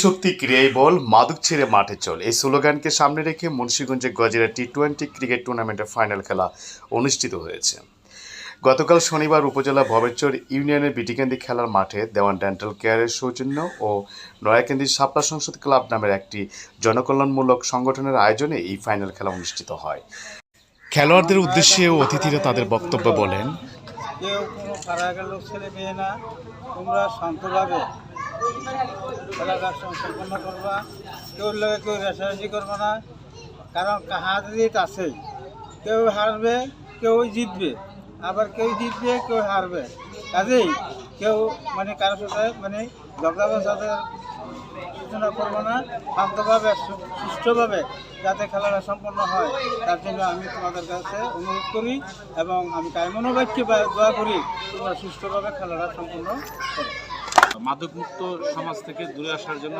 শক্তি ক্রিয়াই বল, মাদক ছেড়ে মাঠে চল, এই স্লোগানকে সামনে রেখে মুন্সিগঞ্জে গজিরা টি-20 ক্রিকেট টুর্নামেন্টের ফাইনাল খেলা অনুষ্ঠিত হয়েছে। গতকাল শনিবার উপজেলা ভবেরচর ইউনিয়নের বিটিকান্দি খেলার মাঠে দেওয়ান ডেন্টাল কেয়ারের সৌজন্য ও নয়াকান্দি শাপলা সংসদ ক্লাব নামের একটি জনকল্যাণমূলক সংগঠনের আয়োজনে এই ফাইনাল খেলা অনুষ্ঠিত হয়। খেলোয়াড়দের উদ্দেশ্যে অতিথিরা তাদের বক্তব্য বলেন, কেউ কোনো কারাগার লোক ছেলে মেয়ে না, তোমরা শান্তভাবে খেলাটা সম্পন্ন করবা, কেউ লোকে কেউ রেশারেশি করবে না, কারণ হার জিত আছেই। কেউ হারবে, কেউ জিতবে, আবার কেউ জিতবে, কেউ হারবে। কাজেই কেউ কারোর সাথে ঝগড়া সাথে সূচনা করবো না, শান্তভাবে সুষ্ঠুভাবে যাতে খেলাটা সম্পন্ন হয় তার জন্য আমি তোমাদের কাছে অনুরোধ করি এবং আমি কায়মনো বাক্যে দোয়া করি তোমরা সুষ্ঠুভাবে খেলাটা সম্পন্ন করো। মাদকমুক্ত সমাজ থেকে দূরে আসার জন্য